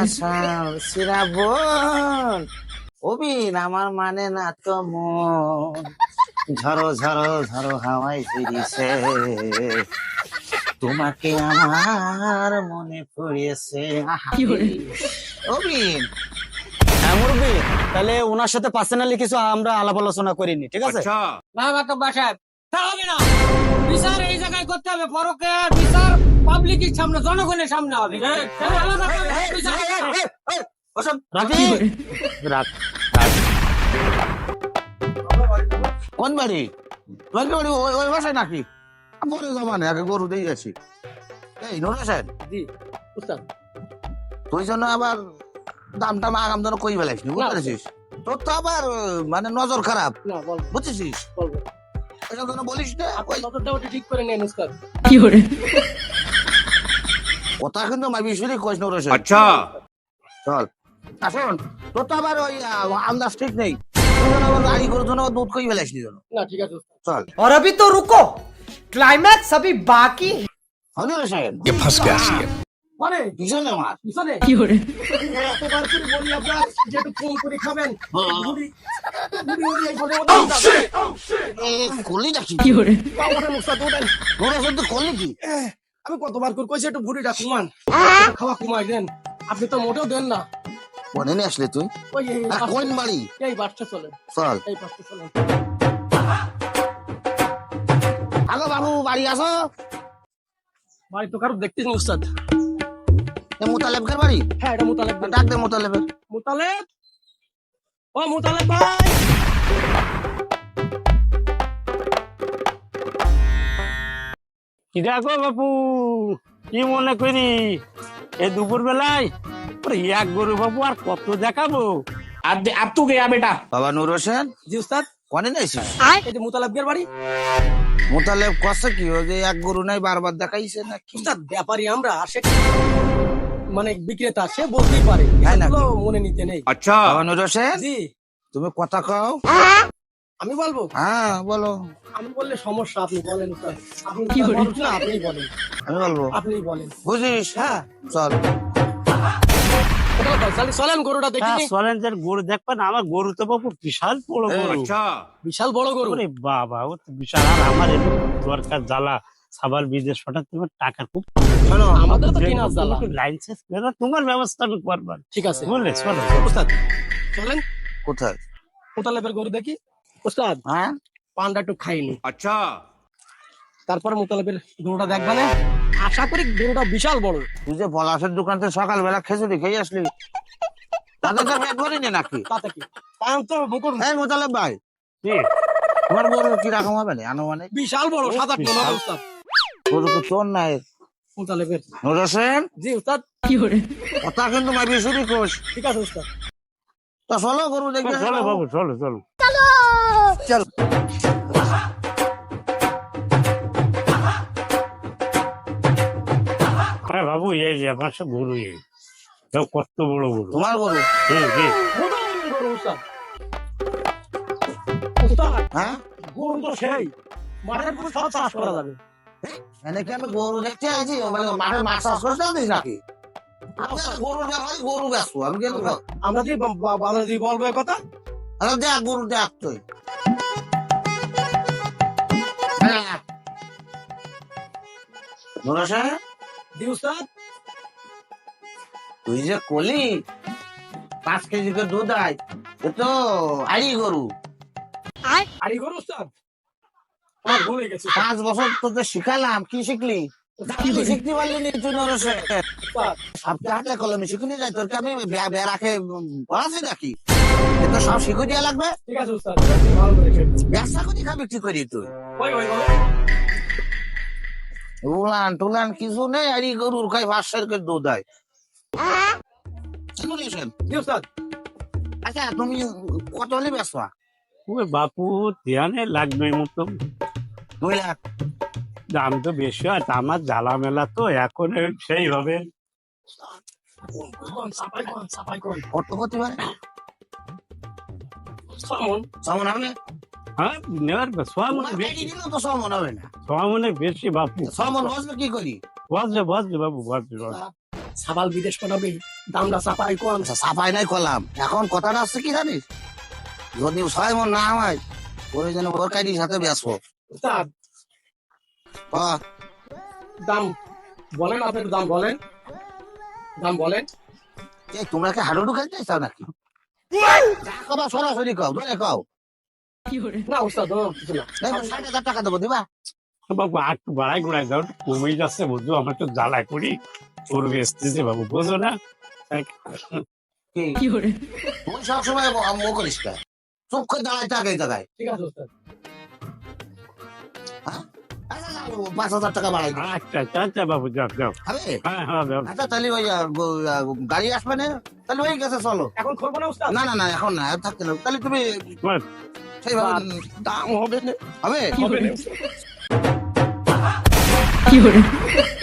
আষাঢ় শ্রাবণ Aubin আমার মানে না তো মন ঝড়ো ঝড়ো ঝড়ো হাওয়ায় ফিরিছে তোমাকে আমার মনে পড়েছে অবিন। মুরব্বী, তাহলে ওনার সাথে পার্সোনালি কিছু আমরা আলাপ আলোচনা করিনি, ঠিক আছে? না মাতব্বর সাহেব, তা হবে না। বিচার এই জায়গায় করতে হবে, পরকে বিচার পাবলিকের সামনে, জনগণের সামনে হবে। আলাদা করে বিচার করতে হবে। রাখি রাখ। কোন বাড়ি? তোমার কি বাড়ি ওই বাসায় নাকি? বলে জমানে আগে গরু দিয়ে গেছি। এই নুর হোসেন, জি উস্তাদ। তুই জন্য আবার দাম টাম আগাম যেন কই বেলাইস নি, বুঝতে পেরেছিস? তোর তো আবার মানে নজর খারাপ, না বল, বুঝছিস? বলবো। এটা যেন বলিস না। আপনার নজরটা ওটা ঠিক করে নেন উস্তাদ। কথা কিন্তু মাই বিষয়ে কইস নুর হোসেন। अच्छा চল আসুন, তোর তো আবার ওই আন্দাজ ঠিক নেই। তুই যেন আবার গাড়ি গরুর জন্য দুধ কই বেলাইস নি যেন। না ঠিক আছে উস্তাদ। চল और अभी तो रुको, क्लाइमैक्स अभी बाकी है। নুর হোসেন ये फंस गया सीएम মানে পিছনে আমার পিছনে এতবার করে বলি আপনার যে একটু কম করে খাবেন। বুড়ি বুড়ি এই বলে করলি নাকি? তাও ওঠেন উস্তাদ, ওঠেন। নুর হোসেন তো করলি কি? আমি কতবার করে কইছি একটু ভুড়িটা কমান, খাওয়া কমাই দেন। আপনি তো মোটেও দেন না। মনে নিয়ে আসলে তুই ওই এই আর কোন বাড়ি? এই বাসটা চলেন, চল এই বাসটা চলেন। আগো বাবু বাড়ি আসো। বাড়ি তো কারো দেখতেছি না উস্তাদ। মোতালেবকের বাড়ি? হ্যাঁ এটা মুতালেব ভাই। ডাক দে মোতালেবের। মুতালেব, ও মুতালেব ভাই। কি দেখো বাপু, কি মনে করি এই দুপুর বেলায় এক গরু বাবু আর কত দেখাবো? अब तू गया बेटा বাবা নুর হোসেন জি উস্তাদ, কনে নাইছিস? এই যে মুতালেবের বাড়ি। মোতালেব কষ্ট কি ও যে এক গরু নাই বারবার দেখাইছে নাকি? উস্তাদ ব্যাপারী আমরা, আসে মানে বিক্রেতা, সে বলতেই পারে, হ্যাঁ নাকি? এগুলো মনে নিতে নেই। अच्छा বাবা নুর হোসেন জি তুমি কথা কও। আমি বলবো। হ্যাঁ বলো। আমি বললে সমস্যা, আপনি বলেন উস্তাদ। আপনি উস্তাদ মানুষ না, আপনিই বলেন, আমি বলবো, আপনিই বলেন। বুঝিস? হ্যাঁ চল চলেন গরুটা দেখি। হ্যাঁ, সরেঞ্জের গরু দেখবেন। আমার গরু তো বাবু বিশাল বড় গরু। अच्छा বিশাল বড় গরু। ওরে বাবা, ও তো বিশাল। আর আমার এর দরকার জ্বালা সাবার বিদেশ হঠাৎ তোমার টাকার খুব শোনো, আমাদের তো কিনা জ্বালা। লাইসেন্স বেরো, তোমার ব্যবস্থা আমি করবার। ঠিক আছে বললে চলো। উস্তাদ, চলেন কোথায়? মুতালেবের গরু দেখি। উস্তাদ হ্যাঁ পানটা একটু খাইনি, अच्छा তারপরে মুতালেবের গরুটা দেখবা না? আশা করি গরুটা বিশাল বড়। তুই যে পলাশের দোকান থেকে সকালবেলা খেজুরি খেয়ে আসলি, তাতে তো পেট ভরিনি নাকি? তাতে কি, পান তো মুকুট এই মোতালেব ভাই, কি? তোমার গরু কিরকম হবে না আনুমানিক? বিশাল বড়, 7-8 মণ হবে উস্তাদ। গরু তো তোর নাই মুতালেবের। নুর হোসেন। জি উস্তাদ, কথা কিন্তু মাই বিষয় কোষ। ঠিক আছে উস্তাদ। তো চলো গরু দেখবে। চলো বাবু, চলো চলো। চল হ্যাঁ বাবু, এই যে আমার সব গরু, এই সব কত বড় গরু। তোমার গরু? জি। মুতালেবের গরু উস্তাদ। উস্তাদ হ্যাঁ গরু তো সেই মাঠের পুরো সব চাষ করা যাবে। এনেকে আমি গরু দেখতে আইছি, মানে মাঠে মাছ চাষ করতে দিস নাকি? আমি আর গরু দেখাই, গরু বেচবো আমি কেন? আমরা যদি আমরা যদি বলবো এ কথা, আরে দেখ গরু দেখ তুই। নুর হোসেন, জি উস্তাদ। তুই যে কলি 5 কেজি করে দুধ আয়, এ তো আড়ি গরু। আরে গরু উস্তাদ, আমার ভুলে গেছি 5 বছর তোদের শিখালাম, কি শিখলি? শিখতে পারলি নি তুই নুর হোসেন? উস্তাদ। সবকে হাতে কলমে শিখুনি যায়, তোরকে আমি বেড়াকে পড়াচ্ছি নাকি? এ তো সব শিখে দেওয়া লাগবে। ঠিক আছে উস্তাদ, ভালো করে খেয়ে। ব্যবসা করি খাবি কি করি তুই? ওই ওই ওই। উলান টুলান কিছু নেই, আড়ি গরুর খাই 5 করে দুধ হয়। নুর হোসেন, জি উস্তাদ। আচ্ছা তুমি কত হলে বেচবা? ওই বাপু ধ্যানে লাগবে মতো 2 লাখ। দাম তো বেশি হয়, তা আমার জ্বালা মেলা তো এখন সেইভাবে। সাফাই কোন কত করতে পারে? সামন। সমান হবে? হ্যাঁ নেওয়ার সোয়ামনে তোমার বেশি, পেটি দিলেও তো সমান হবে না। সোয়ামনে বেশি বাপু। সমান বসবে কি করি? বসবে বাবু, বসবে। সাবাল বিদেশ পাঠাবে, দামটা চাপাই কম। আচ্ছা সাফাই নাই করলাম, এখন কথাটা আসছে কি জানিস, যদি 6 মন না হয় ওই জন্য ওর কাইডির সাথে বেসবো। উস্তাদ দাম বলেন, আপনি একটু দাম বলেন, দাম বলেন। তোমরা কি হাডুডু খেলতে চাও নাকি? যা কবা সরাসরি কও, ধরে কও। না উস্তাদ কিছু না। 60,000 টাকা দেবো, দিবা? বাবু আর একটু বাড়াই গোড়াই দাও, একটু কমেই যাচ্ছে বুঝছো, আমরা একটু জ্বালায় করি ওর বেসতেছে বাবু, বোঝো না? তুই সবসময় ও করিস না, চুপ করে দাঁড়ায় থাকে এই জায়গায়। ঠিক আছে উস্তাদ। 5,000 টাকা বাড়াই দিবি। আচ্ছা আচ্ছা আচ্ছা বাবু, যাও যাও। হবে? হ্যাঁ হ্যাঁ যাও। আচ্ছা তাহলে ওই গাড়ি আসবে না, তাহলে ওই গেছে চলো। এখন খুলবো না উস্তাদ? না না না এখন না, থাকতে না, তাহলে তুমি বাস, সেইভাবে দাম হবে না, হবে? হবে না।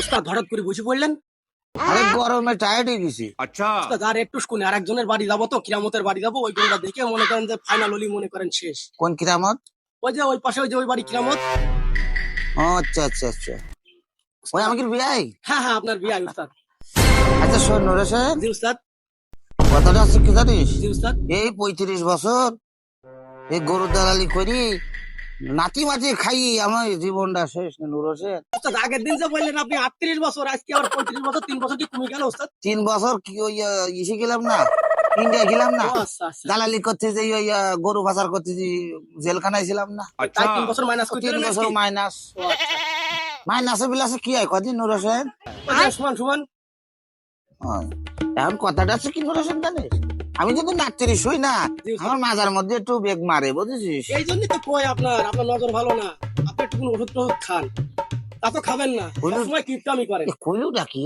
উস্তাদ হঠাৎ করে বসে পড়লেন। আরে গরমে টায়ার্ড হয়ে গেছি। উস্তাদ আর একটু শুনে আরেকজনের বাড়ি যাবো তো, কিরামতের বাড়ি যাবো, ওই গরুটা দেখে মনে করেন যে ফাইনাল হলি মনে করেন শেষ। কোন কিরামত? ওই যে ওই পাশে ওই যে ওই বাড়ি কিরামত। ও আচ্ছা আচ্ছা আচ্ছা, ওই আমাকে বিয়াই। হ্যাঁ হ্যাঁ আপনার বিয়ে উস্তাদ। আচ্ছা শোন নরেশেন, জি উস্তাদ। কথাটা হচ্ছে কি জানিস, জি উস্তাদ। এই 35 বছর এই গরু দালালি করি নাতি মাটি খাই আমার জীবনটা শেষ নুরোশেন। উস্তাদ আগের দিন যে বললেন আপনি 38 বছর, আজকে আবার 35 বছর, 3 বছর কি কমে গেল উস্তাদ? 3 বছর কি ওই ইসে গেলাম না, ইন্ডিয়া গেলাম না, ও আচ্ছা আচ্ছা। দালালি করতে যে ওই গরু পাচার করতে যে জেলখানায় ছিলাম না, তাই 3 বছর মাইনাস করতে 3 বছর মাইনাস। মাইনাসে বিলাসে কি হয় কদিন নুরোশেন? সমান সমান। এখন কথাটা হচ্ছে কি নুরোশেন জানিস, আমি যদি 39 হই না, আমার মাজার মধ্যে একটু বেগ মারে বুঝেছিস। এই জন্যই তো কই আপনার নজর ভালো না, আপনি একটু ওষুধ টষুধ খান, তা তো খাবেন না, সবসময় কিপটামি করেন। কইলু ডাকি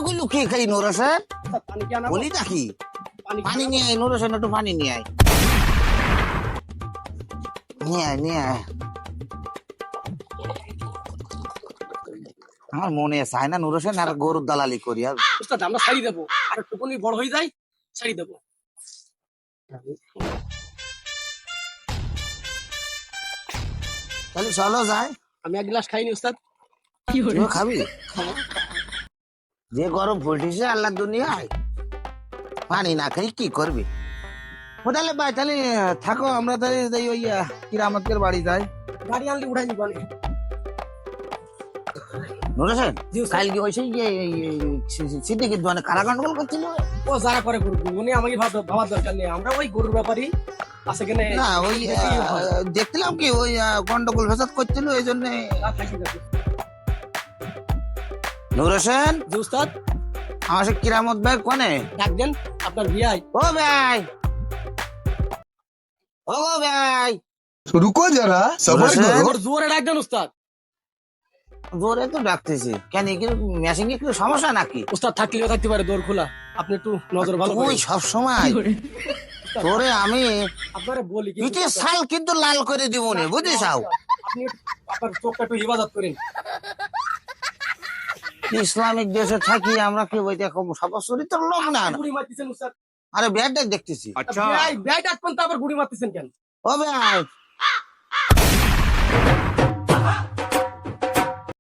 কইলু কি খাই নুরোশেন, উস্তাদ, পানি কি আনাবো? বলি ডাকি পানি পানি নিয়ে আয় নুরোশেন, একটু পানি নিয়ে আয়, নিয়ে আয় নিয়ে আয়। আমার মনে চায় না নুরোশেন আর গরুর দালালি করি আর। উস্তাদ আমরা ছাড়ি দেবো, আর একটুকুনি বড় হয়ে যায় ছাড়ি দেবো। তাহলে চলো যায়, আমি এক গ্লাস খাইনি উস্তাদ। তুইও খাবি? যে গরম ফুলটিছে আল্লাহ দুনিয়ায়, পানি না খাই কি করবি? ও তাহলে ভাই তাহলে থাকো, আমরা তাহলে যাই ওই কিরামতের বাড়ি যাই। গাড়ি আনলে উঠাই দিবা। নুরোশেন জি, স্যার। কালকে ওই সেই সিদ্দিকের দোকানে কারা গন্ডগোল করছিল। ও যারা করে করবো, উনি আমাকে ভাবার দরকার নেই, আমরা ওই গরুর ব্যাপারই আছে কেন। না ওই দেখছিলাম কি ওই গন্ডগোল ফেসাদ করছিল, এই জন্য। নুরোশেন জি উস্তাদ। আমার সে কিরামত ভাই কোনে ডাক দেন আপনার বিয়াই। ও ভাই, ও ভাই रुको जरा सबर নুরোশেন, करो ওর জোরে ডাক দেন উস্তাদ। জোরে তো ডাকতেছি কেন, কি মেশিন কি একটু সমস্যা নাকি? উস্তাদ থাকলেও থাকতে পারে দৌড় খোলা, আপনি একটু নজর ভালো তুই করেন। সব সময় তোরে আমি আপনারা বলি কি পিঠে শাল কিন্তু লাল করে দিব নে, বুঝিস? আপনি আপনার চোখটা একটু হেফাজত করেন। ইসলামিক দেশে থাকি আমরা কি ওই দেখো সব চরিত্র লোক না। গুড়ি মারতেছেন উস্তাদ। আরে ব্যাট দেখতেছি। বিয়াই বিয়াই ডাকবেন তো আবার গুড়ি মারতেছেন কেন? ও ভাই